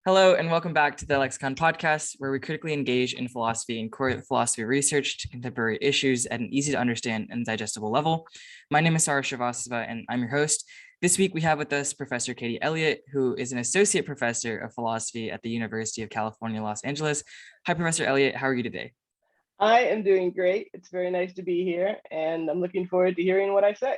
Hello, and welcome back to the Dialexicon podcast, where we critically engage in philosophy and correlate philosophy research to contemporary issues at an easy to understand and digestible level. My name is Saurish and I'm your host. This week, we have with us Professor Katie Elliott, who is an associate professor of philosophy at the University of California, Los Angeles. Hi, Professor Elliott. How are you today? I am doing great. It's very nice to be here, and I'm looking forward to hearing what I say.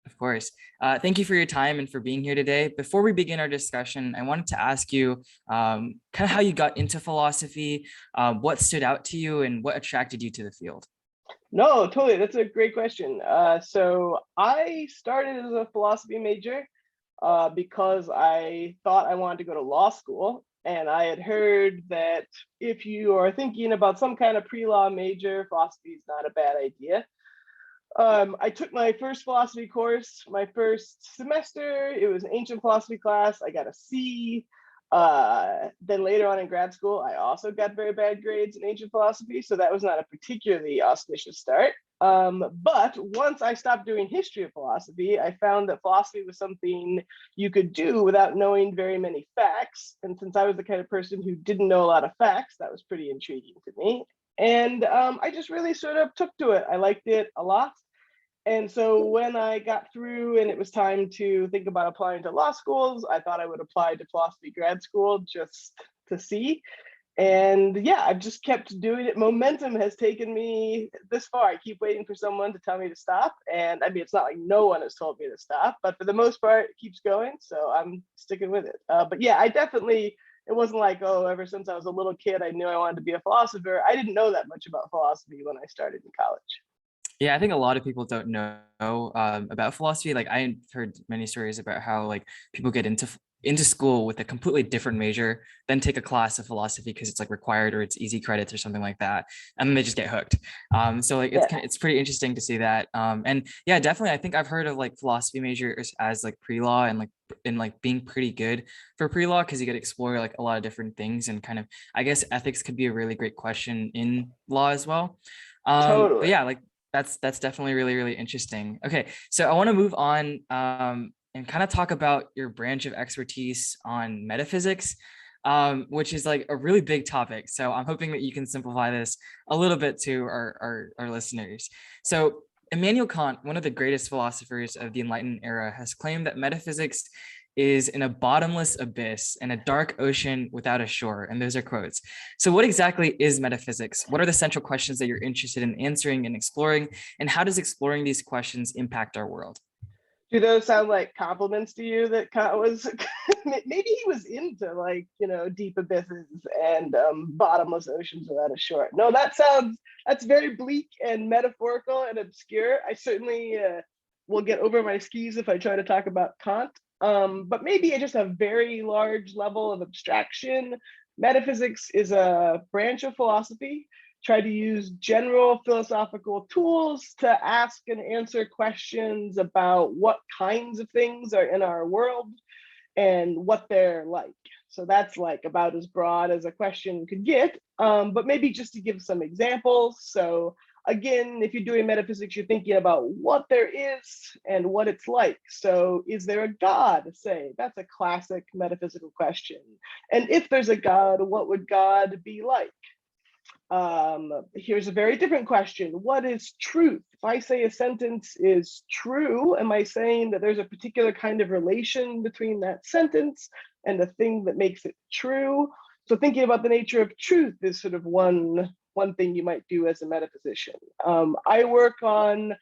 Of course. Thank you for your time and for being here today. Before we begin our discussion, I wanted to ask you kind of how you got into philosophy, what stood out to you, and what attracted you to the field. No, totally. That's a great question. So I started as a philosophy major because I thought I wanted to go to law school. And I had heard that if you are thinking about some kind of pre-law major, philosophy is not a bad idea. I took my first philosophy course, my first semester. It was an ancient philosophy class. I got a C. Then later on in grad school, I also got very bad grades in ancient philosophy. So that was not a particularly auspicious start. But once I stopped doing history of philosophy, I found that philosophy was something you could do without knowing very many facts. And since I was the kind of person who didn't know a lot of facts, that was pretty intriguing to me. And I just really sort of took to it. I liked it a lot. And so when I got through and it was time to think about applying to law schools, I thought I would apply to philosophy grad school just to see. And yeah, I've just kept doing it. Momentum has taken me this far. I keep waiting for someone to tell me to stop. And I mean, it's not like no one has told me to stop, but for the most part, it keeps going. So I'm sticking with it. But yeah, I definitely, it wasn't like, oh, ever since I was a little kid, I knew I wanted to be a philosopher. I didn't know that much about philosophy when I started in college. Yeah, I think a lot of people don't know about philosophy. Like I heard many stories about how like people get into school with a completely different major, then take a class of philosophy because it's like required or it's easy credits or something like that, and then they just get hooked. So like it's pretty interesting to see that. And yeah, definitely, I think I've heard of like philosophy majors as like pre-law and like being pretty good for pre-law because you get to explore like a lot of different things and kind of I guess ethics could be a really great question in law as well. Totally. But yeah, like that's definitely really interesting. Okay, so I want to move on and kind of talk about your branch of expertise on metaphysics, which is like a really big topic. So I'm hoping that you can simplify this a little bit to our listeners. So Immanuel Kant, one of the greatest philosophers of the Enlightenment era, has claimed that metaphysics is in a bottomless abyss and a dark ocean without a shore. And those are quotes. So what exactly is metaphysics? What are the central questions that you're interested in answering and exploring? And how does exploring these questions impact our world? Do those sound like compliments to you that Kant was, maybe he was into like, deep abysses and bottomless oceans without a shore. No, that's very bleak and metaphorical and obscure. I certainly will get over my skis if I try to talk about Kant. But maybe at just a very large level of abstraction, metaphysics is a branch of philosophy. Try to use general philosophical tools to ask and answer questions about what kinds of things are in our world and what they're like. So that's like about as broad as a question could get, but maybe just to give some examples. So again, if you're doing metaphysics, you're thinking about what there is and what it's like. So is there a God, say? That's a classic metaphysical question. And if there's a God, what would God be like? Here's a very different question. What is truth? If I say a sentence is true, am I saying that there's a particular kind of relation between that sentence and the thing that makes it true? So thinking about the nature of truth is sort of one thing you might do as a metaphysician. I work on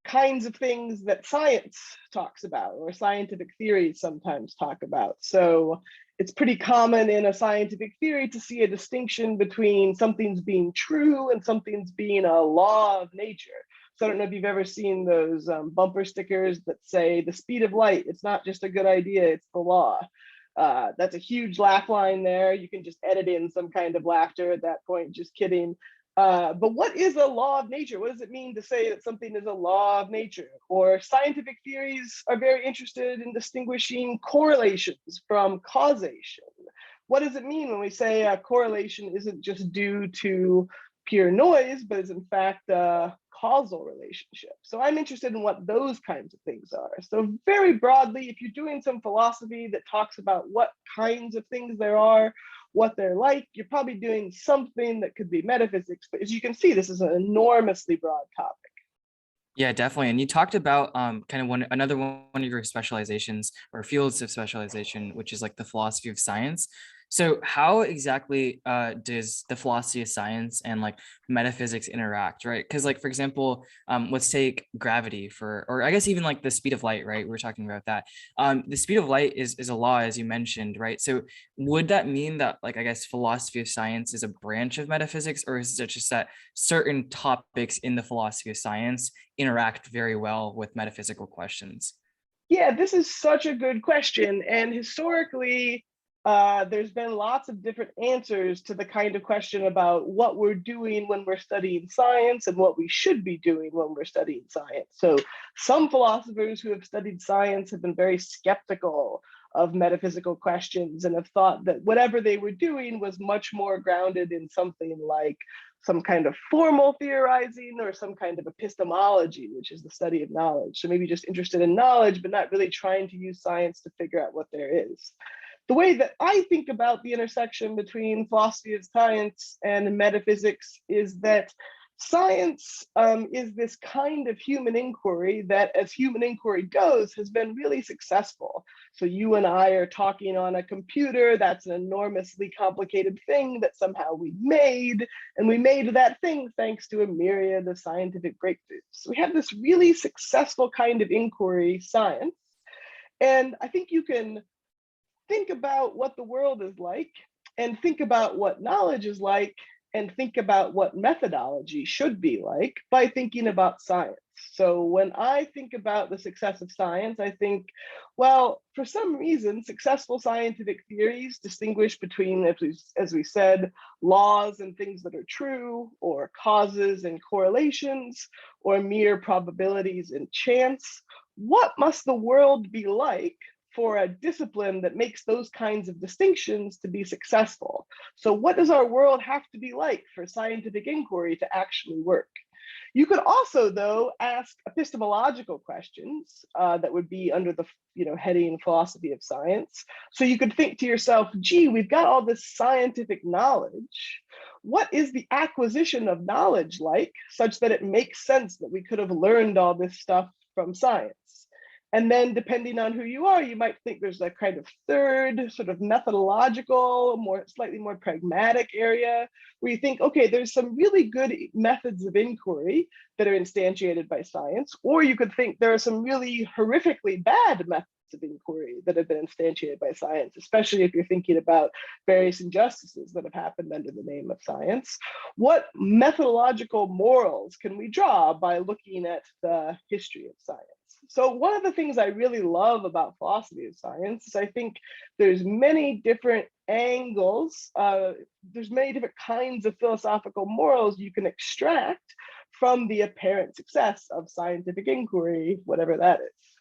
kinds of things that science talks about or scientific theories sometimes talk about. So it's pretty common in a scientific theory to see a distinction between something's being true and something's being a law of nature. So I don't know if you've ever seen those bumper stickers that say the speed of light, it's not just a good idea, it's the law. That's a huge laugh line there. You can just edit in some kind of laughter at that point, just kidding. But what is a law of nature? What does it mean to say that something is a law of nature? Or scientific theories are very interested in distinguishing correlations from causation. What does it mean when we say a correlation isn't just due to pure noise, but is in fact a causal relationship. So I'm interested in what those kinds of things are. So very broadly, if you're doing some philosophy that talks about what kinds of things there are, what they're like, you're probably doing something that could be metaphysics. But as you can see, this is an enormously broad topic. Yeah, definitely. And you talked about kind of another one of your specializations or fields of specialization, which is like the philosophy of science. So how exactly does the philosophy of science and like metaphysics interact, right? Because like, for example, let's take gravity or I guess even like the speed of light, right? We were talking about that. The speed of light is a law, as you mentioned, right? So would that mean that like, I guess philosophy of science is a branch of metaphysics, or is it just that certain topics in the philosophy of science interact very well with metaphysical questions? Yeah, this is such a good question. And historically, there's been lots of different answers to the kind of question about what we're doing when we're studying science and what we should be doing when we're studying science. So some philosophers who have studied science have been very skeptical of metaphysical questions and have thought that whatever they were doing was much more grounded in something like some kind of formal theorizing or some kind of epistemology, which is the study of knowledge. So maybe just interested in knowledge, but not really trying to use science to figure out what there is. The way that I think about the intersection between philosophy of science and metaphysics is that science is this kind of human inquiry that, as human inquiry goes, has been really successful. So you and I are talking on a computer. That's an enormously complicated thing that somehow we made. And we made that thing thanks to a myriad of scientific breakthroughs. So we have this really successful kind of inquiry, science. And I think you can think about what the world is like and think about what knowledge is like and think about what methodology should be like by thinking about science. So when I think about the success of science, I think, well, for some reason, successful scientific theories distinguish between, as we said, laws and things that are true, or causes and correlations, or mere probabilities and chance. What must the world be like for a discipline that makes those kinds of distinctions to be successful? So what does our world have to be like for scientific inquiry to actually work? You could also, though, ask epistemological questions that would be under the heading philosophy of science. So you could think to yourself, gee, we've got all this scientific knowledge. What is the acquisition of knowledge like, such that it makes sense that we could have learned all this stuff from science? And then depending on who you are, you might think there's a kind of third sort of methodological, slightly more pragmatic area where you think, okay, there's some really good methods of inquiry that are instantiated by science, or you could think there are some really horrifically bad methods of inquiry that have been instantiated by science, especially if you're thinking about various injustices that have happened under the name of science. What methodological morals can we draw by looking at the history of science? So one of the things I really love about philosophy of science is I think there's many different angles, there's many different kinds of philosophical morals you can extract from the apparent success of scientific inquiry, whatever that is.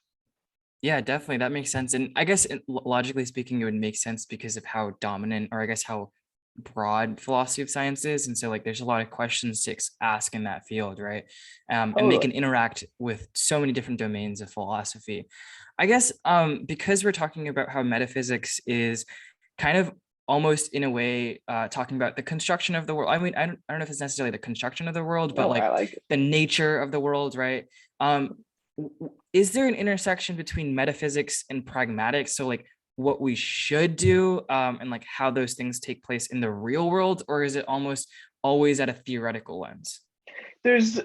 Yeah, definitely. That makes sense. And I guess logically speaking, it would make sense because of how dominant, or I guess how broad philosophy of science is. And so like there's a lot of questions to ask in that field, right? And they can interact with so many different domains of philosophy. I guess because we're talking about how metaphysics is kind of almost in a way talking about the construction of the world. I mean, I don't know if it's necessarily the construction of the world, but like the nature of the world, right? Is there an intersection between metaphysics and pragmatics? So like what we should do and like how those things take place in the real world, or is it almost always at a theoretical lens? There's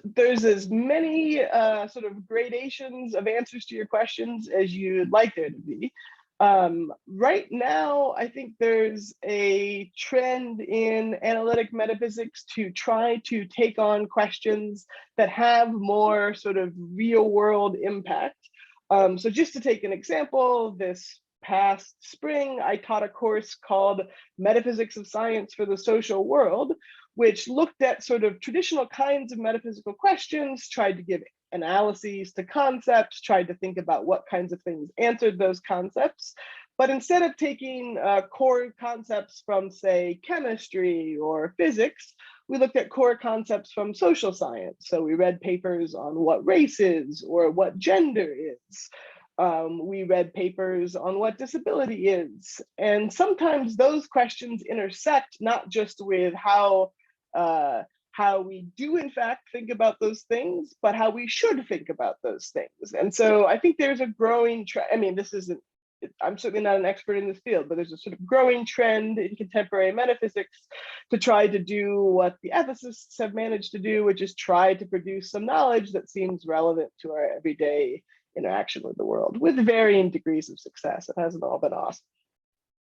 as many sort of gradations of answers to your questions as you'd like there to be. Right now, I think there's a trend in analytic metaphysics to try to take on questions that have more sort of real world impact. So just to take an example, this past spring, I taught a course called Metaphysics of Science for the Social World, which looked at sort of traditional kinds of metaphysical questions, tried to give analyses to concepts, tried to think about what kinds of things answered those concepts. But instead of taking core concepts from, say, chemistry or physics, we looked at core concepts from social science. So we read papers on what race is or what gender is. We read papers on what disability is. And sometimes those questions intersect not just with how we do in fact think about those things, but how we should think about those things. And so I think there's a growing trend. I mean, this isn't, I'm certainly not an expert in this field, but there's a sort of growing trend in contemporary metaphysics to try to do what the ethicists have managed to do, which is try to produce some knowledge that seems relevant to our everyday interaction with the world, with varying degrees of success. It hasn't all been awesome.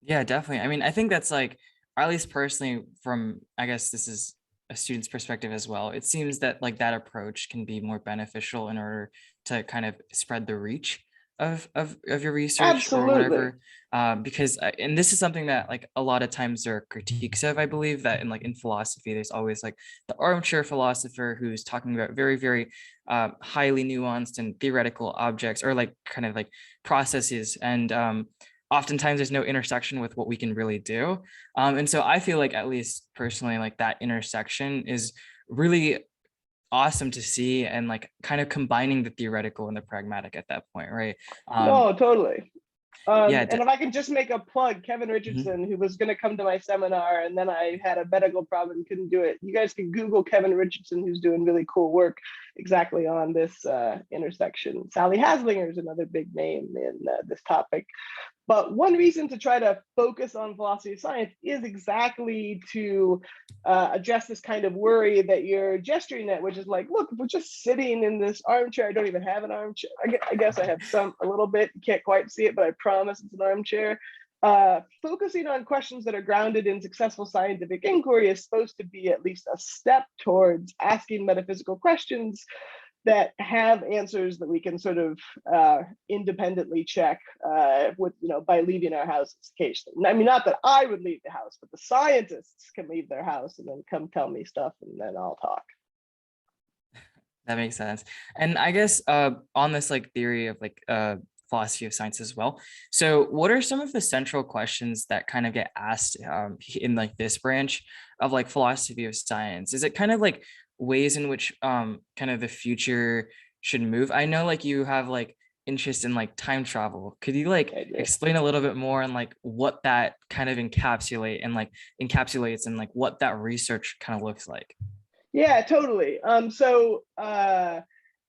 Yeah, definitely. I mean, I think that's like, or at least personally, from, I guess this is a student's perspective as well, it seems that like that approach can be more beneficial in order to kind of spread the reach of your research or Absolutely. whatever, because and this is something that like a lot of times there are critiques of. I believe that in like in philosophy there's always like the armchair philosopher who's talking about very highly nuanced and theoretical objects, or like kind of like processes, and oftentimes there's no intersection with what we can really do. And so I feel like, at least personally, like that intersection is really awesome to see, and like kind of combining the theoretical and the pragmatic at that point, right? No, totally. Yeah. And if I can just make a plug, Kevin Mhm. Richardson, who was going to come to my seminar, and then I had a medical problem and couldn't do it. You guys can Google Kevin Richardson, who's doing really cool work exactly on this intersection. Sally Haslinger is another big name in this topic. But one reason to try to focus on philosophy of science is exactly to address this kind of worry that you're gesturing at, which is like, look, if we're just sitting in this armchair, I don't even have an armchair. I guess I have a little bit, you can't quite see it, but I promise it's an armchair. Focusing on questions that are grounded in successful scientific inquiry is supposed to be at least a step towards asking metaphysical questions that have answers that we can sort of independently check with, by leaving our houses occasionally. I mean, not that I would leave the house, but the scientists can leave their house and then come tell me stuff, and then I'll talk. That makes sense. And I guess on this like theory of like philosophy of science as well. So what are some of the central questions that kind of get asked in like this branch of like philosophy of science? Is it kind of like ways in which kind of the future should move? I know like you have like interest in like time travel. Could you like explain a little bit more on like what that kind of encapsulates and like what that research kind of looks like? Yeah, totally.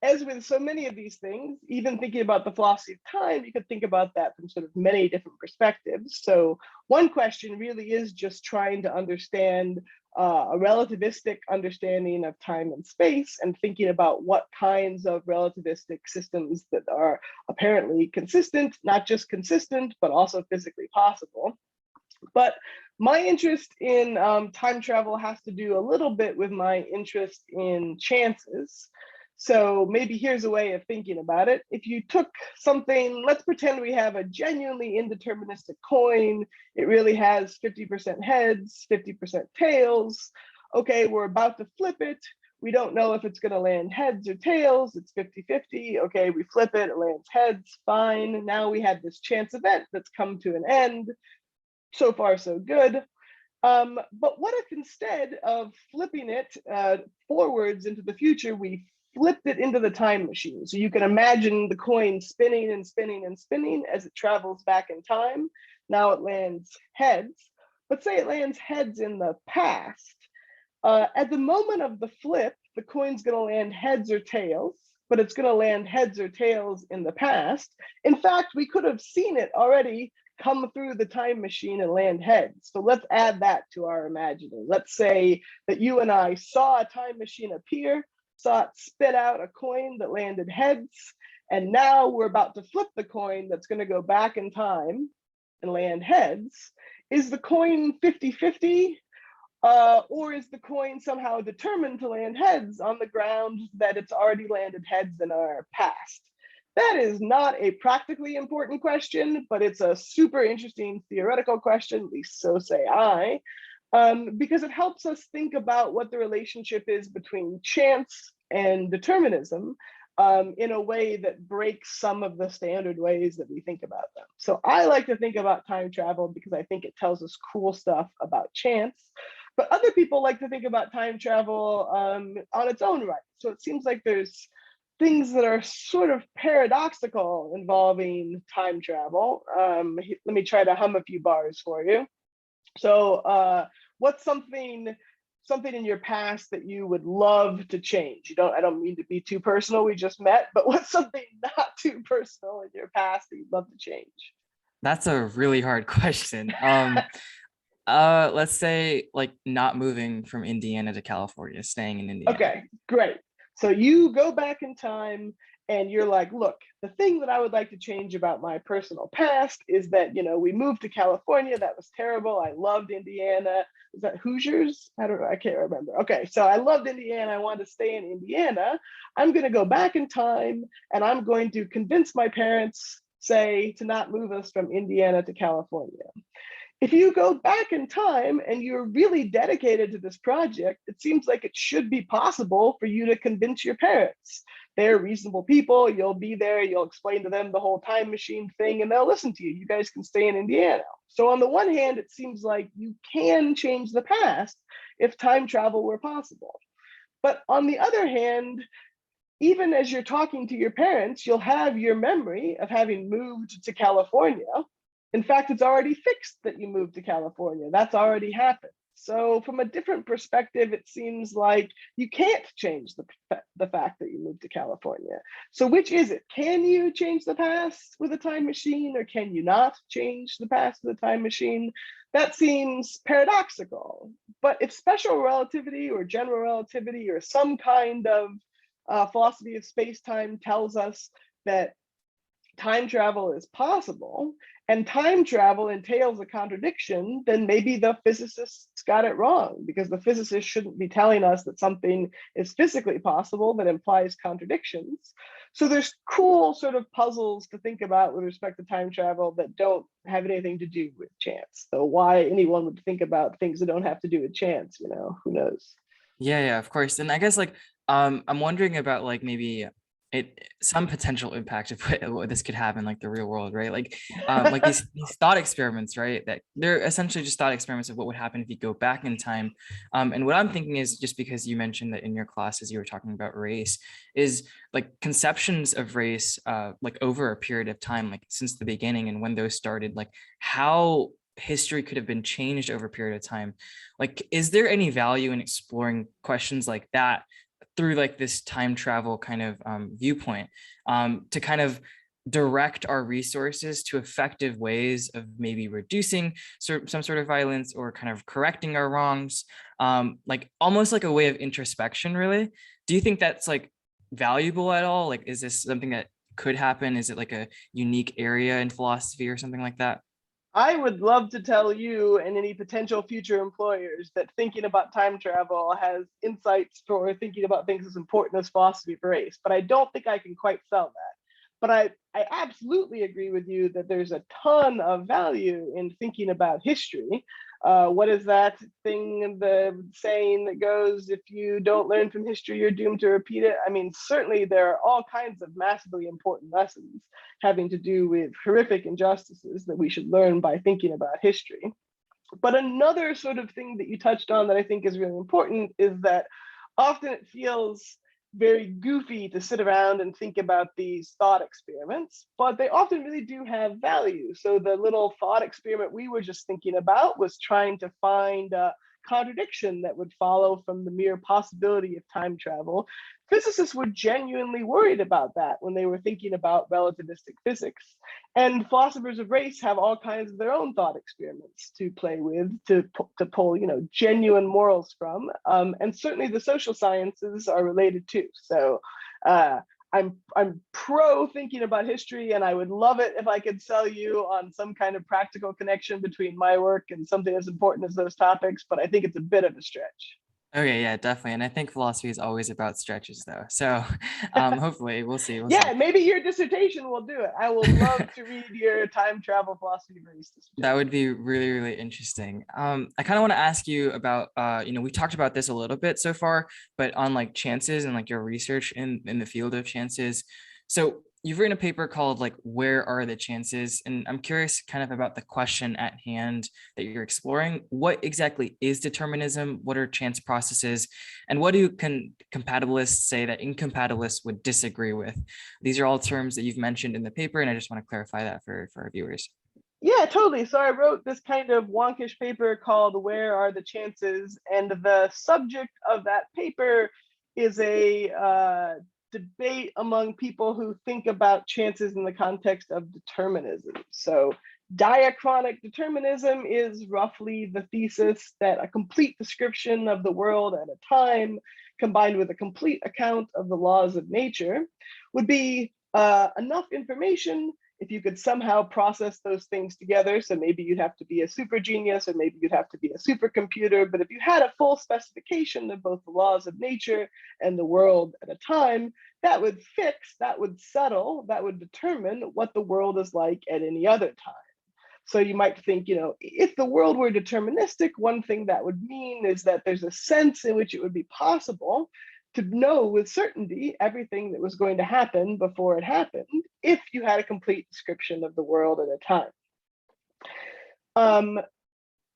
As with so many of these things, even thinking about the philosophy of time, you could think about that from sort of many different perspectives. So one question really is just trying to understand a relativistic understanding of time and space, and thinking about what kinds of relativistic systems that are apparently consistent, not just consistent, but also physically possible. But my interest in time travel has to do a little bit with my interest in chances. So maybe here's a way of thinking about it. If you took something, let's pretend we have a genuinely indeterministic coin. It really has 50% heads, 50% tails. Okay, we're about to flip it. We don't know if it's going to land heads or tails. It's 50-50. Okay, we flip it, it lands heads, fine. Now we have this chance event that's come to an end. So far, so good. But what if instead of flipping it forwards into the future, we flipped it into the time machine? So you can imagine the coin spinning and spinning and spinning as it travels back in time. Now it lands heads, but say it lands heads in the past. At the moment of the flip, the coin's going to land heads or tails, but it's going to land heads or tails in the past. In fact, we could have seen it already come through the time machine and land heads. So let's add that to our imagining. Let's say that you and I saw a time machine appear, saw it spit out a coin that landed heads, and now we're about to flip the coin that's going to go back in time and land heads. Is the coin 50-50? Or is the coin somehow determined to land heads on the ground that it's already landed heads in our past? That is not a practically important question, but it's a super interesting theoretical question, at least so say I, because it helps us think about what the relationship is between chance and determinism in a way that breaks some of the standard ways that we think about them. So I like to think about time travel because I think it tells us cool stuff about chance. But other people like to think about time travel on its own right. So it seems like there's things that are sort of paradoxical involving time travel. Let me try to hum a few bars for you. So what's something in your past that you would love to change? I don't mean to be too personal, we just met, but what's something not too personal in your past that you'd love to change? That's a really hard question. Let's say like not moving from Indiana to California, staying in Indiana. Okay, great. So you go back in time and you're like, look, the thing that I would like to change about my personal past is that, we moved to California. That was terrible. I loved Indiana. Is that Hoosiers? I don't know. I can't remember. Okay, so I loved Indiana. I wanted to stay in Indiana. I'm going to go back in time and I'm going to convince my parents, say, to not move us from Indiana to California. If you go back in time and you're really dedicated to this project, it seems like it should be possible for you to convince your parents. They're reasonable people. You'll be there. You'll explain to them the whole time machine thing, and they'll listen to you. You guys can stay in Indiana. So on the one hand, it seems like you can change the past if time travel were possible. But on the other hand, even as you're talking to your parents, you'll have your memory of having moved to California. In fact, it's already fixed that you moved to California. That's already happened. So from a different perspective, it seems like you can't change the fact that you moved to California. So which is it? Can you change the past with a time machine, or can you not change the past with a time machine? That seems paradoxical. But if special relativity or general relativity or some kind of philosophy of space-time tells us that time travel is possible, and time travel entails a contradiction, then maybe the physicists got it wrong, because the physicists shouldn't be telling us that something is physically possible that implies contradictions. So there's cool sort of puzzles to think about with respect to time travel that don't have anything to do with chance. So why anyone would think about things that don't have to do with chance, who knows? Yeah, of course. And I guess like I'm wondering about like maybe some potential impact of what this could have in like the real world, right? Like these thought experiments, right? That they're essentially just thought experiments of what would happen if you go back in time. And what I'm thinking is, just because you mentioned that in your classes you were talking about race, is like conceptions of race like over a period of time, like since the beginning and when those started, like how history could have been changed over a period of time. Like, is there any value in exploring questions like that through like this time travel kind of viewpoint, to kind of direct our resources to effective ways of maybe reducing some sort of violence or kind of correcting our wrongs, like almost like a way of introspection, really? Do you think that's like valuable at all? Like, is this something that could happen? Is it like a unique area in philosophy or something like that? I would love to tell you and any potential future employers that thinking about time travel has insights for thinking about things as important as philosophy of race, but I don't think I can quite sell that. But I absolutely agree with you that there's a ton of value in thinking about history. What is that thing, the saying that goes, if you don't learn from history, you're doomed to repeat it? I mean, certainly there are all kinds of massively important lessons having to do with horrific injustices that we should learn by thinking about history. But another sort of thing that you touched on that I think is really important is that often it feels very goofy to sit around and think about these thought experiments, but they often really do have value. So the little thought experiment we were just thinking about was trying to find a contradiction that would follow from the mere possibility of time travel. Physicists were genuinely worried about that when they were thinking about relativistic physics. And philosophers of race have all kinds of their own thought experiments to play with, to pull, genuine morals from. And certainly the social sciences are related too. So I'm pro thinking about history, and I would love it if I could sell you on some kind of practical connection between my work and something as important as those topics, but I think it's a bit of a stretch. Okay, yeah, definitely. And I think philosophy is always about stretches though. So hopefully we'll see. Yeah, maybe your dissertation will do it. I will love to read your time travel philosophy of race dissertation. That would be really, really interesting. I kind of want to ask you about, we talked about this a little bit so far, but on like chances and like your research in the field of chances. So you've written a paper called like Where Are the Chances? And I'm curious kind of about the question at hand that you're exploring. What exactly is determinism? What are chance processes? And what do compatibilists say that incompatibilists would disagree with? These are all terms that you've mentioned in the paper, and I just want to clarify that for our viewers. Yeah, totally. So I wrote this kind of wonkish paper called Where Are the Chances? And the subject of that paper is a debate among people who think about chances in the context of determinism. So diachronic determinism is roughly the thesis that a complete description of the world at a time, combined with a complete account of the laws of nature, would be enough information if you could somehow process those things together. So maybe you'd have to be a super genius, or maybe you'd have to be a supercomputer. But if you had a full specification of both the laws of nature and the world at a time, that would fix, that would settle, that would determine what the world is like at any other time. So you might think, if the world were deterministic, one thing that would mean is that there's a sense in which it would be possible to know with certainty everything that was going to happen before it happened, if you had a complete description of the world at a time.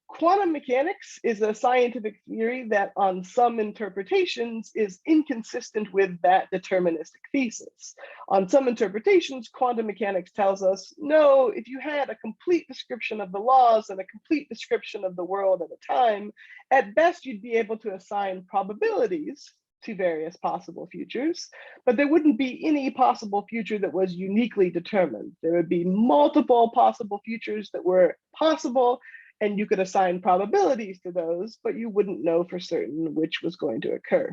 Quantum mechanics is a scientific theory that on some interpretations is inconsistent with that deterministic thesis. On some interpretations, quantum mechanics tells us, no, if you had a complete description of the laws and a complete description of the world at a time, at best you'd be able to assign probabilities to various possible futures, but there wouldn't be any possible future that was uniquely determined. There would be multiple possible futures that were possible, and you could assign probabilities to those, but you wouldn't know for certain which was going to occur.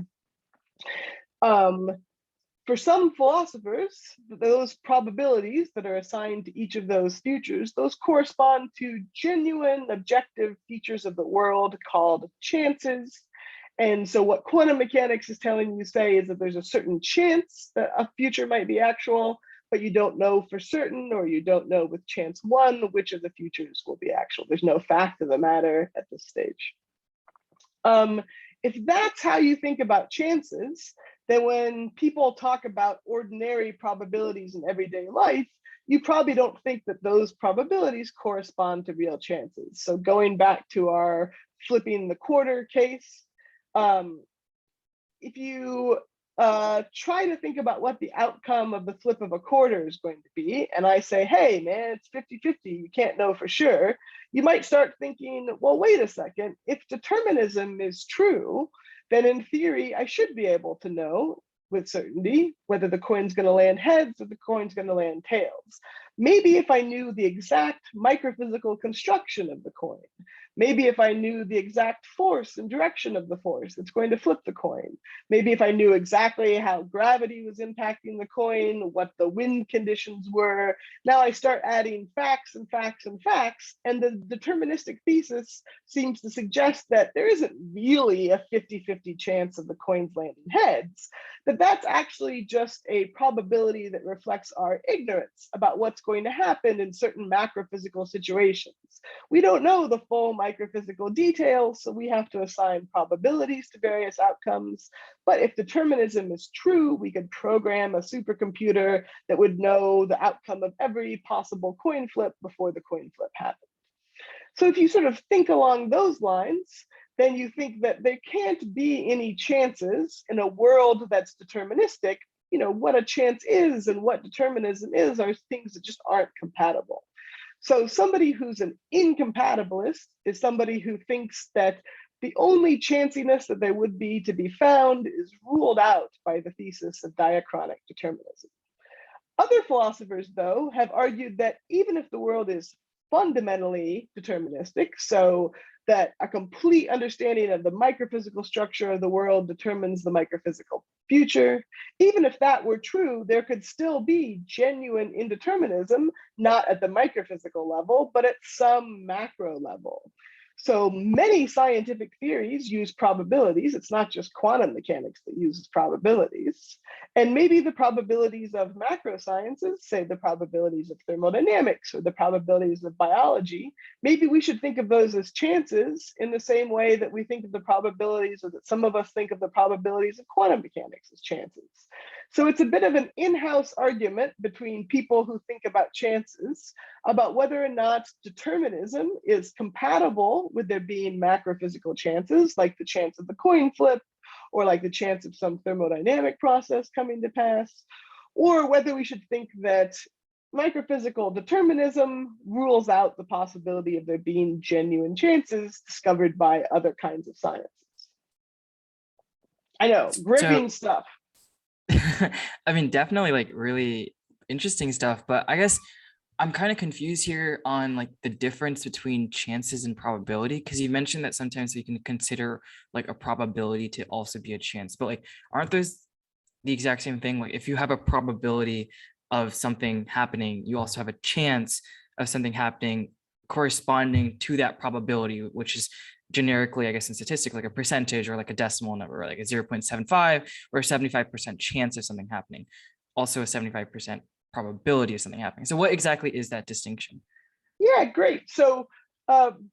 For some philosophers, those probabilities that are assigned to each of those futures, those correspond to genuine objective features of the world called chances. And so what quantum mechanics is telling you say is that there's a certain chance that a future might be actual, but you don't know for certain, or you don't know with chance one which of the futures will be actual. There's no fact of the matter at this stage. If that's how you think about chances, then when people talk about ordinary probabilities in everyday life, you probably don't think that those probabilities correspond to real chances. So going back to our flipping the quarter case, if you try to think about what the outcome of the flip of a quarter is going to be, and I say, hey, man, it's 50-50, you can't know for sure, you might start thinking, well, wait a second, if determinism is true, then in theory, I should be able to know with certainty whether the coin's going to land heads or the coin's going to land tails. Maybe if I knew the exact microphysical construction of the coin, maybe if I knew the exact force and direction of the force that's going to flip the coin, maybe if I knew exactly how gravity was impacting the coin, what the wind conditions were, now I start adding facts and facts and facts, and the deterministic thesis seems to suggest that there isn't really a 50-50 chance of the coins landing heads, that that's actually just a probability that reflects our ignorance about what's going to happen in certain macrophysical situations. We don't know the full microphysical details, so we have to assign probabilities to various outcomes. But if determinism is true, we could program a supercomputer that would know the outcome of every possible coin flip before the coin flip happened. So if you sort of think along those lines, then you think that there can't be any chances in a world that's deterministic. What a chance is and what determinism is are things that just aren't compatible. So somebody who's an incompatibilist is somebody who thinks that the only chanciness that there would be to be found is ruled out by the thesis of diachronic determinism. Other philosophers, though, have argued that even if the world is fundamentally deterministic, so that a complete understanding of the microphysical structure of the world determines the microphysical future, even if that were true, there could still be genuine indeterminism, not at the microphysical level, but at some macro level. So many scientific theories use probabilities. It's not just quantum mechanics that uses probabilities. And maybe the probabilities of macro sciences, say the probabilities of thermodynamics or the probabilities of biology, maybe we should think of those as chances in the same way that we think of the probabilities, or that some of us think of the probabilities of quantum mechanics as chances. So it's a bit of an in-house argument between people who think about chances, about whether or not determinism is compatible with there being macrophysical chances, like the chance of the coin flip, or like the chance of some thermodynamic process coming to pass, or whether we should think that microphysical determinism rules out the possibility of there being genuine chances discovered by other kinds of sciences. I know, gripping stuff. I mean, definitely like really interesting stuff, but I guess I'm kind of confused here on like the difference between chances and probability, because you mentioned that sometimes we can consider like a probability to also be a chance, but like aren't those the exact same thing? Like if you have a probability of something happening, you also have a chance of something happening corresponding to that probability, which is generically, I guess in statistics, like a percentage or like a decimal number, or like a 0.75 or a 75% chance of something happening, also a 75% probability of something happening. So what exactly is that distinction? Yeah, great. So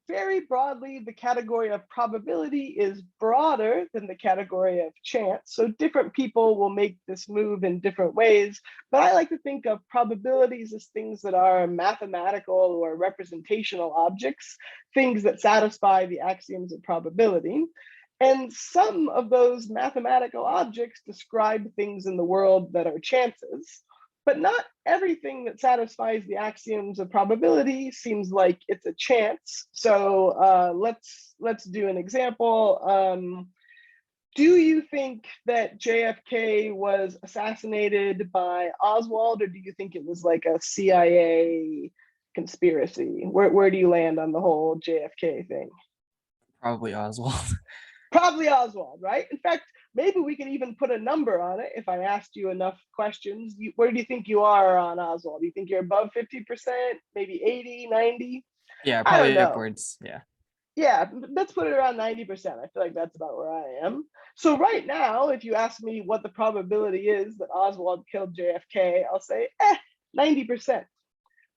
very broadly, the category of probability is broader than the category of chance. So different people will make this move in different ways, but I like to think of probabilities as things that are mathematical or representational objects, things that satisfy the axioms of probability. And some of those mathematical objects describe things in the world that are chances. But not everything that satisfies the axioms of probability seems like it's a chance. So let's do an example. Do you think that JFK was assassinated by Oswald, or do you think it was like a CIA conspiracy? Where do you land on the whole JFK thing? Probably Oswald. Probably Oswald, right? In fact, maybe we can even put a number on it. If I asked you enough questions, where do you think you are on Oswald? Do you think you're above 50%, maybe 80, 90? Yeah, I don't probably know. upwards. Yeah. Yeah, let's put it around 90%. I feel like that's about where I am. So right now, if you ask me what the probability is that Oswald killed JFK, I'll say, 90%.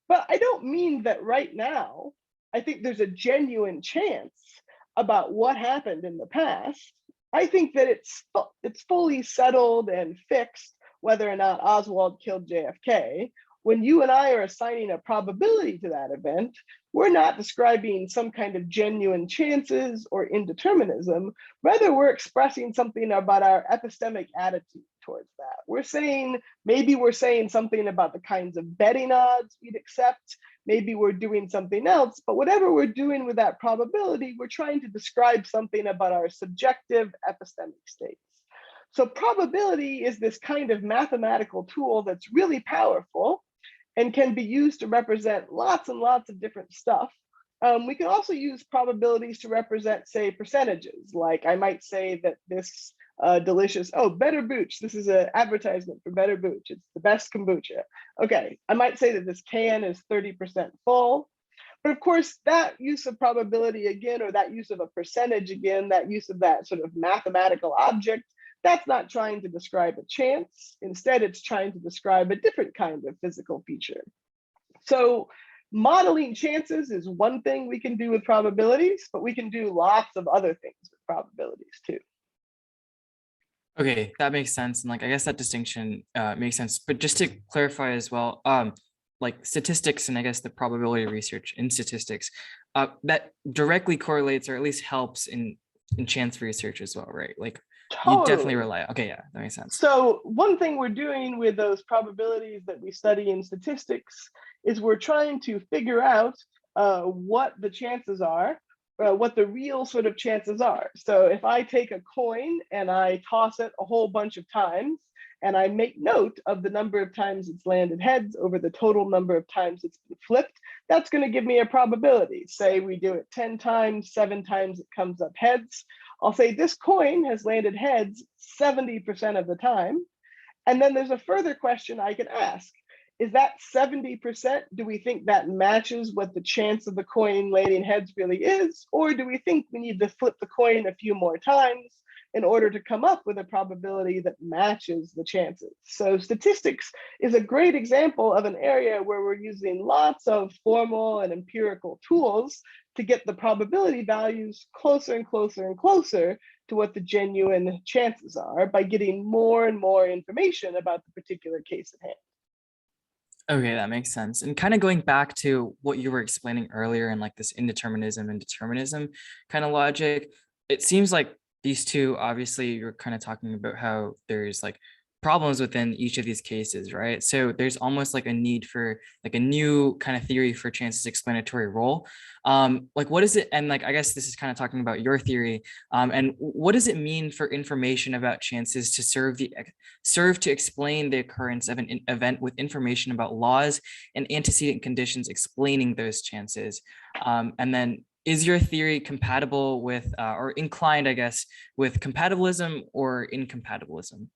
But I don't mean that right now. I think there's a genuine chance about what happened in the past. I think that it's fully settled and fixed whether or not Oswald killed JFK. When you and I are assigning a probability to that event, we're not describing some kind of genuine chances or indeterminism. Rather, we're expressing something about our epistemic attitude towards that. Maybe we're saying something about the kinds of betting odds we'd accept. Maybe we're doing something else, but whatever we're doing with that probability, we're trying to describe something about our subjective epistemic states. So probability is this kind of mathematical tool that's really powerful and can be used to represent lots and lots of different stuff. We can also use probabilities to represent, say, percentages. Like I might say that this delicious, Better Booch. This is an advertisement for Better Booch. It's the best kombucha. Okay, I might say that this can is 30% full. But of course, that use of probability again, or that use of a percentage again, that use of that sort of mathematical object, that's not trying to describe a chance. Instead, it's trying to describe a different kind of physical feature. So modeling chances is one thing we can do with probabilities, but we can do lots of other things with probabilities too. Okay, that makes sense. And like, I guess that distinction makes sense. But just to clarify as well, like statistics and I guess the probability research in statistics, that directly correlates or at least helps in chance research as well, right? Like you definitely rely. Okay, yeah, that makes sense. So one thing we're doing with those probabilities that we study in statistics is we're trying to figure out what the chances are, what the real sort of chances are. So if I take a coin and I toss it a whole bunch of times, and I make note of the number of times it's landed heads over the total number of times it's been flipped, that's going to give me a probability. Say we do it 10 times, 7 times it comes up heads. I'll say this coin has landed heads 70% of the time. And then there's a further question I can ask. Is that 70%? Do we think that matches what the chance of the coin landing heads really is? Or do we think we need to flip the coin a few more times in order to come up with a probability that matches the chances. So statistics is a great example of an area where we're using lots of formal and empirical tools to get the probability values closer and closer and closer to what the genuine chances are by getting more and more information about the particular case at hand. Okay, that makes sense. And kind of going back to what you were explaining earlier and like this indeterminism and determinism kind of logic, it seems like these two, obviously, you're kind of talking about how there's like problems within each of these cases, right? So there's almost like a need for like a new kind of theory for chance's explanatory role. Like what is it? And like, I guess this is kind of talking about your theory. And what does it mean for information about chances to serve to explain the occurrence of an event with information about laws and antecedent conditions explaining those chances? And then is your theory compatible with or inclined, I guess, with compatibilism or incompatibilism?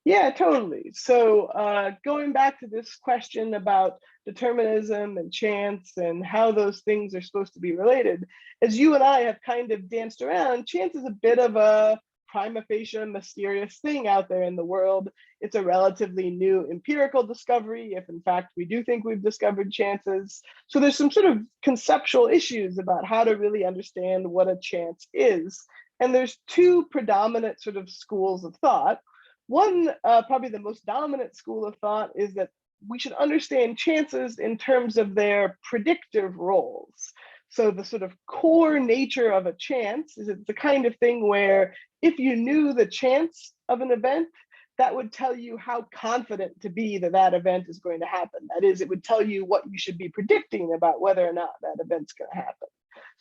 Yeah, totally. So going back to this question about determinism and chance and how those things are supposed to be related, as you and I have kind of danced around, chance is a bit of a prima facie mysterious thing out there in the world. It's a relatively new empirical discovery, if in fact we do think we've discovered chances. So there's some sort of conceptual issues about how to really understand what a chance is. And there's two predominant sort of schools of thought. One, probably the most dominant school of thought, is that we should understand chances in terms of their predictive roles. So the sort of core nature of a chance is it's the kind of thing where if you knew the chance of an event, that would tell you how confident to be that that event is going to happen. That is, it would tell you what you should be predicting about whether or not that event's going to happen.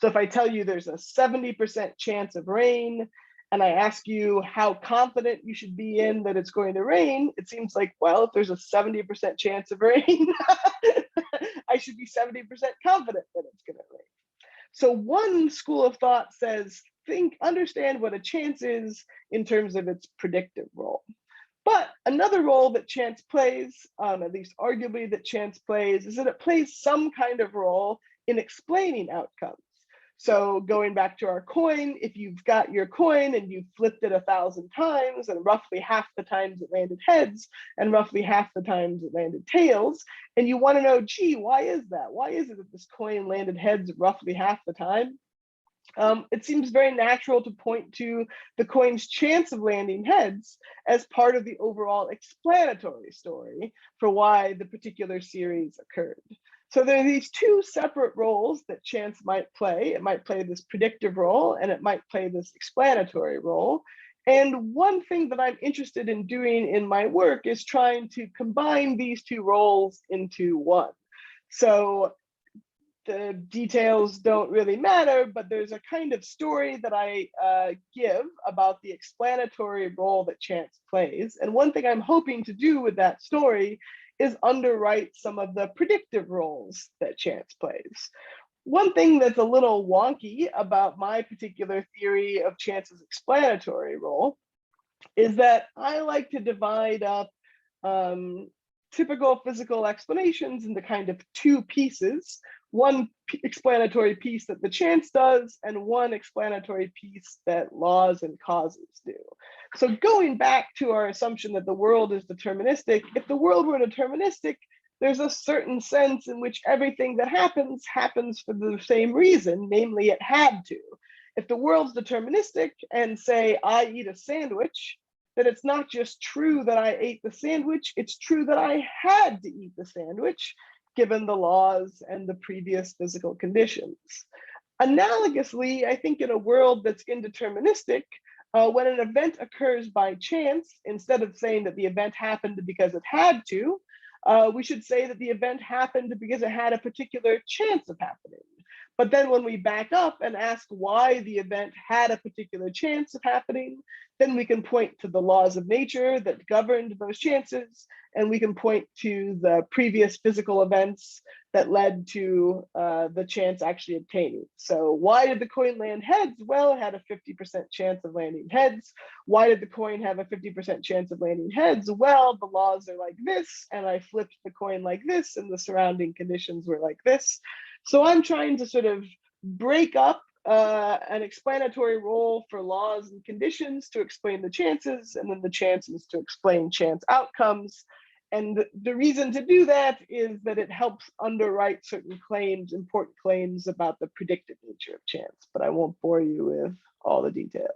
So if I tell you there's a 70% chance of rain, and I ask you how confident you should be in that it's going to rain, it seems like, well, if there's a 70% chance of rain, I should be 70% confident that it's going to rain. So one school of thought says, understand what a chance is in terms of its predictive role. But another role that chance plays, at least arguably that chance plays, is that it plays some kind of role in explaining outcomes. So going back to our coin, if you've got your coin and you've flipped it 1,000 times and roughly half the times it landed heads and roughly half the times it landed tails, and you want to know, gee, why is that? Why is it that this coin landed heads roughly half the time? It seems very natural to point to the coin's chance of landing heads as part of the overall explanatory story for why the particular series occurred. So there are these two separate roles that chance might play. It might play this predictive role and it might play this explanatory role. And one thing that I'm interested in doing in my work is trying to combine these two roles into one. So the details don't really matter, but there's a kind of story that I give about the explanatory role that chance plays. And one thing I'm hoping to do with that story is underwrite some of the predictive roles that chance plays. One thing that's a little wonky about my particular theory of chance's explanatory role is that I like to divide up typical physical explanations into kind of two pieces. One explanatory piece that the chance does, and one explanatory piece that laws and causes do. So going back to our assumption that the world is deterministic, if the world were deterministic, there's a certain sense in which everything that happens for the same reason, namely it had to. If the world's deterministic and say I eat a sandwich, then it's not just true that I ate the sandwich, it's true that I had to eat the sandwich, given the laws and the previous physical conditions. Analogously, I think in a world that's indeterministic, when an event occurs by chance, instead of saying that the event happened because it had to, we should say that the event happened because it had a particular chance of happening. But then when we back up and ask why the event had a particular chance of happening, then we can point to the laws of nature that governed those chances, and we can point to the previous physical events that led to the chance actually obtaining. So why did the coin land heads? Well, it had a 50% chance of landing heads. Why did the coin have a 50% chance of landing heads? Well, the laws are like this, and I flipped the coin like this, and the surrounding conditions were like this. So I'm trying to sort of break up an explanatory role for laws and conditions to explain the chances, and then the chances to explain chance outcomes. And the reason to do that is that it helps underwrite certain claims, important claims about the predictive nature of chance, but I won't bore you with all the details.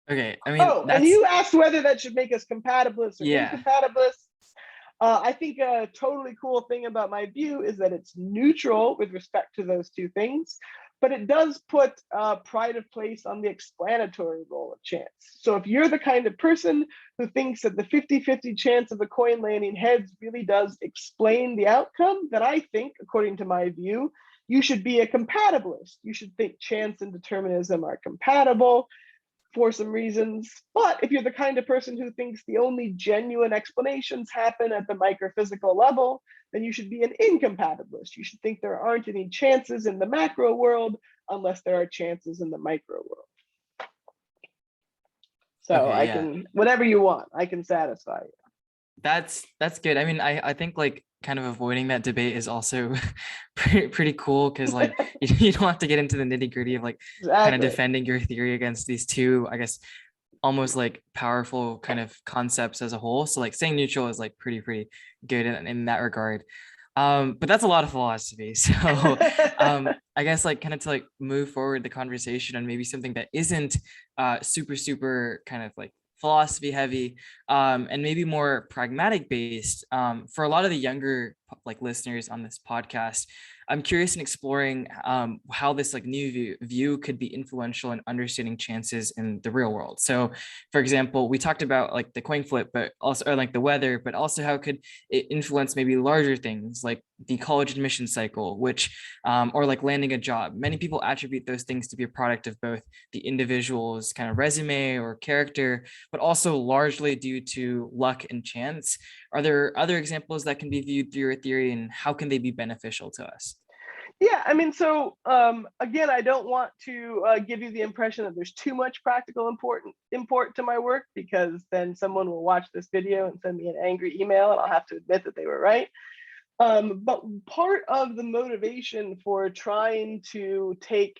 Okay, I mean, Oh, and you asked whether that should make us compatibilists or incompatibilists. I think a totally cool thing about my view is that it's neutral with respect to those two things, but it does put pride of place on the explanatory role of chance. So if you're the kind of person who thinks that the 50-50 chance of a coin landing heads really does explain the outcome, then I think, according to my view, you should be a compatibilist. You should think chance and determinism are compatible for some reasons. But if you're the kind of person who thinks the only genuine explanations happen at the microphysical level, then you should be an incompatibilist. You should think there aren't any chances in the macro world unless there are chances in the micro world. So okay, I can, whatever you want, I can satisfy you. That's good. I mean, I think like kind of avoiding that debate is also pretty cool, because like you don't have to get into the nitty gritty of like kind of defending your theory against these two, I guess, almost like powerful kind of concepts as a whole. So like saying neutral is like pretty good in that regard. But that's a lot of philosophy. So I guess like kind of to like move forward the conversation on maybe something that isn't super kind of like philosophy heavy, and maybe more pragmatic based, for a lot of the younger like listeners on this podcast. I'm curious in exploring how this like new view could be influential in understanding chances in the real world. So for example, we talked about like the coin flip, but also, or like the weather, but also how could it influence maybe larger things like the college admission cycle, which or like landing a job. Many people attribute those things to be a product of both the individual's kind of resume or character, but also largely due to luck and chance. Are there other examples that can be viewed through your theory, and how can they be beneficial to us? Yeah, I mean, so again, I don't want to give you the impression that there's too much practical import to my work, because then someone will watch this video and send me an angry email, and I'll have to admit that they were right. But part of the motivation for trying to take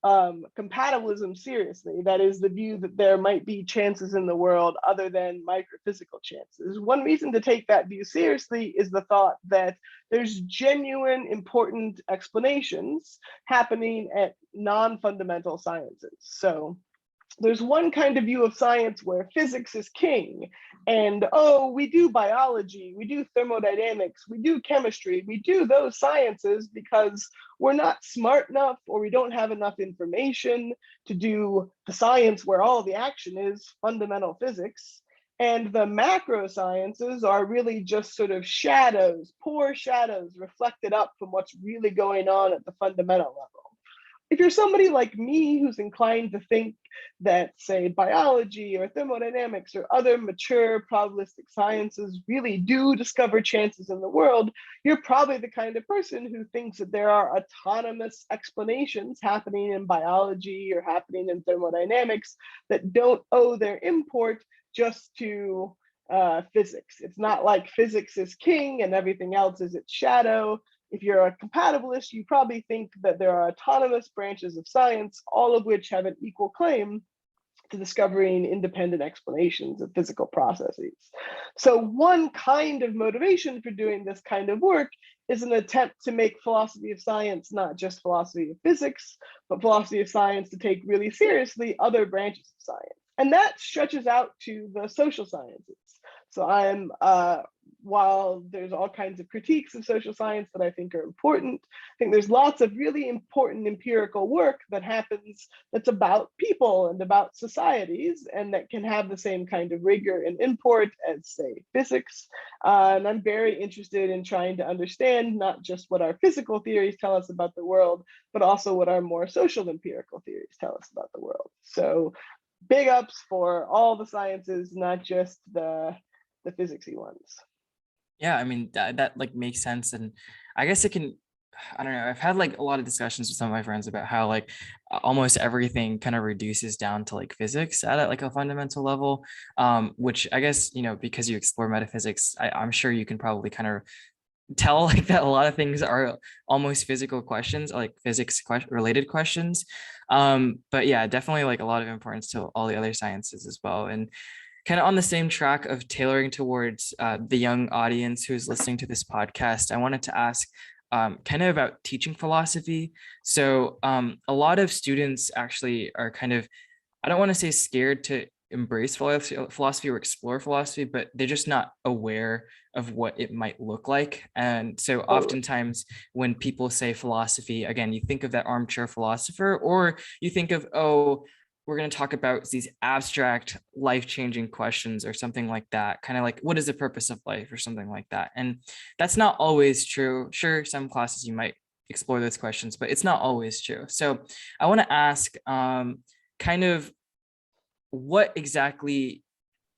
compatibilism seriously, that is the view that there might be chances in the world other than microphysical chances. One reason to take that view seriously is the thought that there's genuine important explanations happening at non-fundamental sciences. So there's one kind of view of science where physics is king, and oh, we do biology, we do thermodynamics, we do chemistry, we do those sciences because we're not smart enough, or we don't have enough information to do the science where all the action is, fundamental physics. And the macro sciences are really just sort of shadows, poor shadows reflected up from what's really going on at the fundamental level. If you're somebody like me who's inclined to think that, say, biology or thermodynamics or other mature probabilistic sciences really do discover chances in the world, you're probably the kind of person who thinks that there are autonomous explanations happening in biology or happening in thermodynamics that don't owe their import just to physics. It's not like physics is king and everything else is its shadow. If you're a compatibilist, you probably think that there are autonomous branches of science, all of which have an equal claim to discovering independent explanations of physical processes. So one kind of motivation for doing this kind of work is an attempt to make philosophy of science not just philosophy of physics, but philosophy of science to take really seriously other branches of science. And that stretches out to the social sciences. So I'm, while there's all kinds of critiques of social science that I think are important, I think there's lots of really important empirical work that happens that's about people and about societies, and that can have the same kind of rigor and import as, say, physics. And I'm very interested in trying to understand not just what our physical theories tell us about the world, but also what our more social empirical theories tell us about the world. So big ups for all the sciences, not just the physicsy ones. Yeah, I mean, that like makes sense. And I guess it can, I don't know, I've had like a lot of discussions with some of my friends about how like almost everything kind of reduces down to like physics at like a fundamental level, which I guess, you know, because you explore metaphysics, I'm sure you can probably kind of tell like that a lot of things are almost physical questions, like physics related questions. But yeah, definitely like a lot of importance to all the other sciences as well. And kind of on the same track of tailoring towards the young audience who's listening to this podcast, I wanted to ask kind of about teaching philosophy. So a lot of students actually are kind of, I don't want to say scared to embrace philosophy or explore philosophy, but they're just not aware of what it might look like. And so Totally. oftentimes when people say philosophy, again, you think of that armchair philosopher, or you think of, oh, we're going to talk about these abstract life-changing questions or something like that, kind of like what is the purpose of life or something like that. And that's not always true. Sure, some classes you might explore those questions, but it's not always true. So I want to ask kind of what exactly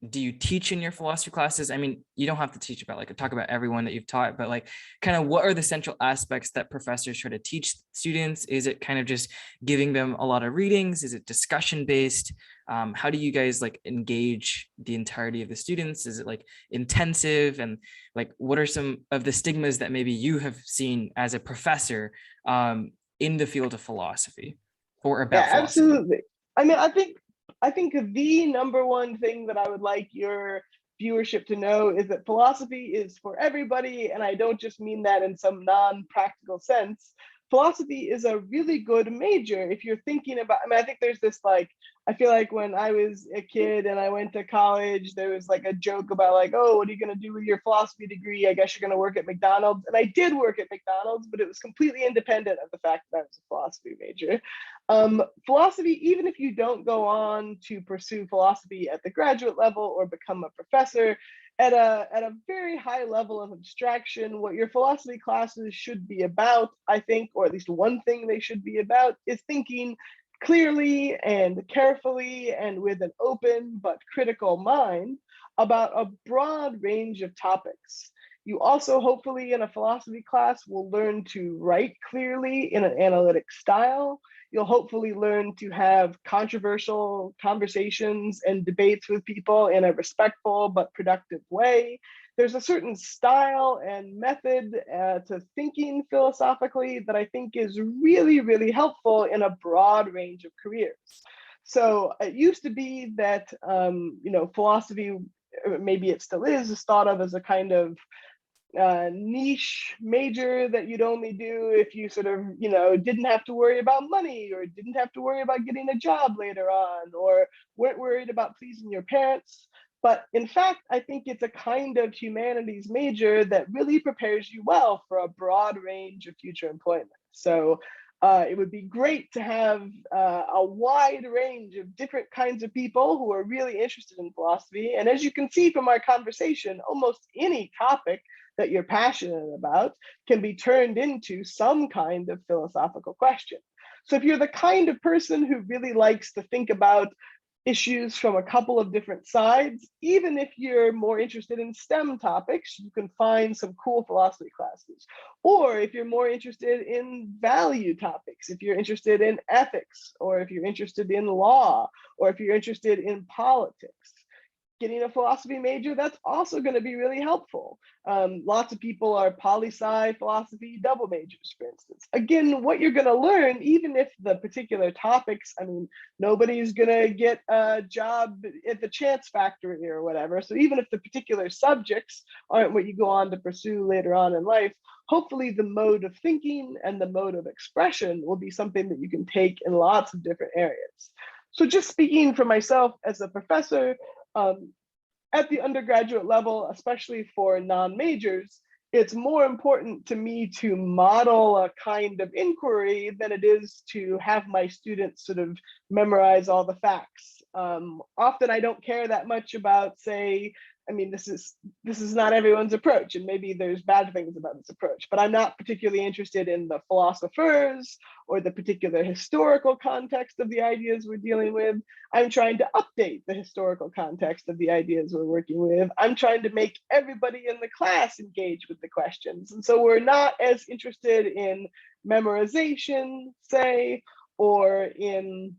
do you teach in your philosophy classes? I mean, you don't have to teach about like talk about everyone that you've taught, but like kind of what are the central aspects that professors try to teach students? Is it kind of just giving them a lot of readings? Is it discussion based? How do you guys like engage the entirety of the students? Is it like intensive? And like what are some of the stigmas that maybe you have seen as a professor in the field of philosophy or Yeah, about philosophy? absolutely. I mean, I think the number one thing that I would like your viewership to know is that philosophy is for everybody, and I don't just mean that in some non-practical sense. Philosophy is a really good major if you're thinking about, I mean, I think there's this like, I feel like when I was a kid and I went to college, there was like a joke about like, oh, what are you going to do with your philosophy degree? I guess you're going to work at McDonald's. And I did work at McDonald's, but it was completely independent of the fact that I was a philosophy major. Philosophy, even if you don't go on to pursue philosophy at the graduate level or become a professor, at a very high level of abstraction, what your philosophy classes should be about, I think, or at least one thing they should be about, is thinking clearly and carefully and with an open but critical mind about a broad range of topics. You also, hopefully, in a philosophy class, will learn to write clearly in an analytic style. You'll hopefully learn to have controversial conversations and debates with people in a respectful but productive way. There's a certain style and method to thinking philosophically that I think is really, really helpful in a broad range of careers. So it used to be that, philosophy, maybe it still is thought of as a kind of niche major that you'd only do if you sort of, didn't have to worry about money or didn't have to worry about getting a job later on or weren't worried about pleasing your parents. But in fact, I think it's a kind of humanities major that really prepares you well for a broad range of future employment. So it would be great to have a wide range of different kinds of people who are really interested in philosophy. And as you can see from our conversation, almost any topic that you're passionate about can be turned into some kind of philosophical question. So if you're the kind of person who really likes to think about issues from a couple of different sides, even if you're more interested in STEM topics, you can find some cool philosophy classes. Or if you're more interested in value topics, if you're interested in ethics, or if you're interested in law, or if you're interested in politics, getting a philosophy major, that's also going to be really helpful. Lots of people are poli-sci philosophy double majors, for instance. Again, what you're going to learn, even if the particular topics, I mean, nobody's going to get a job at the Chance factory or whatever. So even if the particular subjects aren't what you go on to pursue later on in life, hopefully the mode of thinking and the mode of expression will be something that you can take in lots of different areas. So just speaking for myself as a professor, at the undergraduate level, especially for non-majors, it's more important to me to model a kind of inquiry than it is to have my students sort of memorize all the facts. Often I don't care that much about, say, I mean, this is not everyone's approach, and maybe there's bad things about this approach, but I'm not particularly interested in the philosophers or the particular historical context of the ideas we're dealing with. I'm trying to update the historical context of the ideas we're working with. I'm trying to make everybody in the class engage with the questions. And so we're not as interested in memorization, say, or in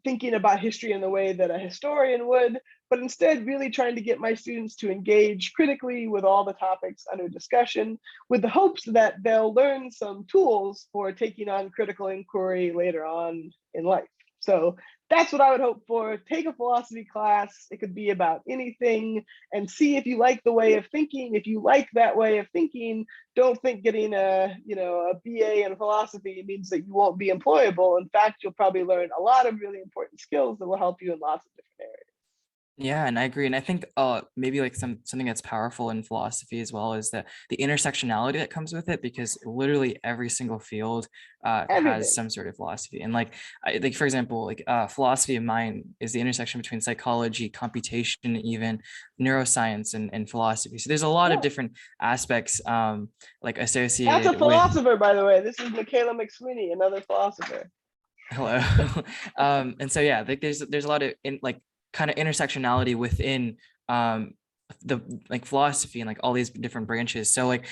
thinking about history in the way that a historian would, but instead really trying to get my students to engage critically with all the topics under discussion, with the hopes that they'll learn some tools for taking on critical inquiry later on in life. So that's what I would hope for. Take a philosophy class. It could be about anything, and see if you like the way of thinking. If you like that way of thinking, don't think getting a BA in philosophy means that you won't be employable. In fact, you'll probably learn a lot of really important skills that will help you in lots of different areas. Yeah, and I agree. And I think maybe like something that's powerful in philosophy as well is the intersectionality that comes with it, because literally every single field has Everything. some sort of philosophy. And like for example, like philosophy of mind is the intersection between psychology, computation, even neuroscience and philosophy. So there's a lot of Yeah. different aspects like That's a associated with. philosopher, by the way. This is Michaela McSweeney, another philosopher. Hello. And so yeah, like there's a lot of kind of intersectionality within the like philosophy and like all these different branches. So like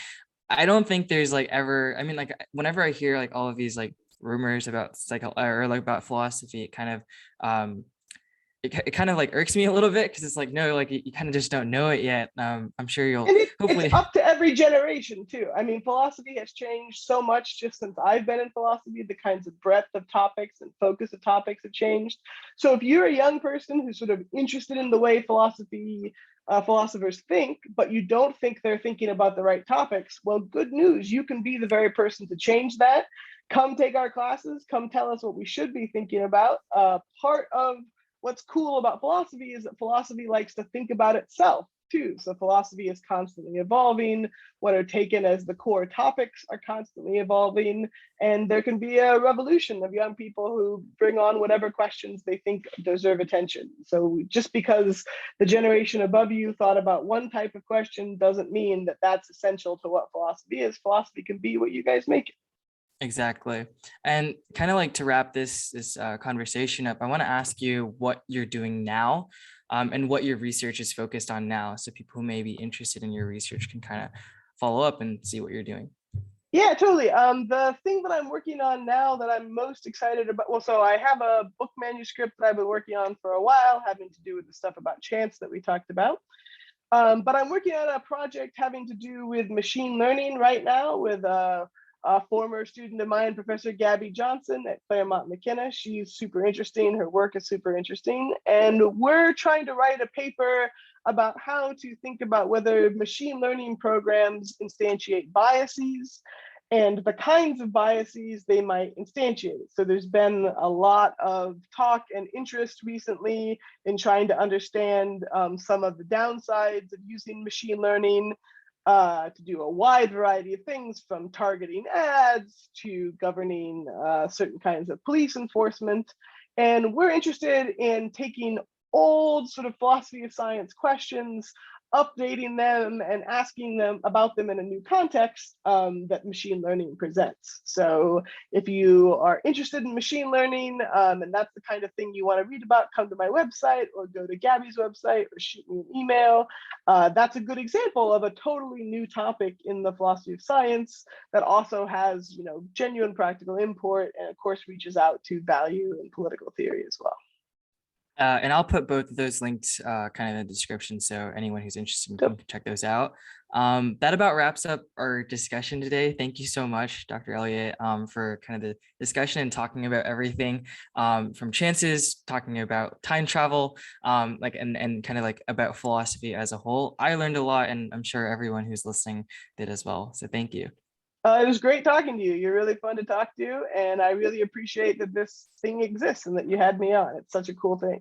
I don't think there's like ever, I mean, like whenever I hear like all of these like rumors about or like about philosophy, it kind of it kind of like irks me a little bit, because it's like, no, like you kind of just don't know it yet. I'm sure you'll And it's hopefully. up to every generation too. I mean, philosophy has changed so much just since I've been in philosophy. The kinds of breadth of topics and focus of topics have changed. So if you're a young person who's sort of interested in the way philosophers think, but you don't think they're thinking about the right topics, well, good news. You can be the very person to change that. Come take our classes. Come tell us what we should be thinking about. Part of what's cool about philosophy is that philosophy likes to think about itself too. So philosophy is constantly evolving. What are taken as the core topics are constantly evolving. And there can be a revolution of young people who bring on whatever questions they think deserve attention. So just because the generation above you thought about one type of question doesn't mean that that's essential to what philosophy is. Philosophy can be what you guys make it. Exactly. And kind of like to wrap this conversation up, I want to ask you what you're doing now, and what your research is focused on now, so people who may be interested in your research can kind of follow up and see what you're doing. Yeah, totally. The thing that I'm working on now that I'm most excited about, well, so I have a book manuscript that I've been working on for a while, having to do with the stuff about chance that we talked about. But I'm working on a project having to do with machine learning right now with a former student of mine, Professor Gabby Johnson at Claremont McKenna. She's super interesting. Her work is super interesting. And we're trying to write a paper about how to think about whether machine learning programs instantiate biases and the kinds of biases they might instantiate. So there's been a lot of talk and interest recently in trying to understand some of the downsides of using machine learning to do a wide variety of things, from targeting ads to governing certain kinds of police enforcement. And we're interested in taking old sort of philosophy of science questions, updating them and asking them about them in a new context that machine learning presents. So if you are interested in machine learning and that's the kind of thing you want to read about, come to my website or go to Gabby's website or shoot me an email. That's a good example of a totally new topic in the philosophy of science that also has, genuine practical import and of course reaches out to value and political theory as well. And I'll put both of those links kind of in the description, so anyone who's interested can check those out. That about wraps up our discussion today. Thank you so much, Dr. Elliott, for kind of the discussion and talking about everything from chances, talking about time travel, and kind of like about philosophy as a whole. I learned a lot, and I'm sure everyone who's listening did as well. So thank you. It was great talking to you. You're really fun to talk to, and I really appreciate that this thing exists and that you had me on. It's such a cool thing.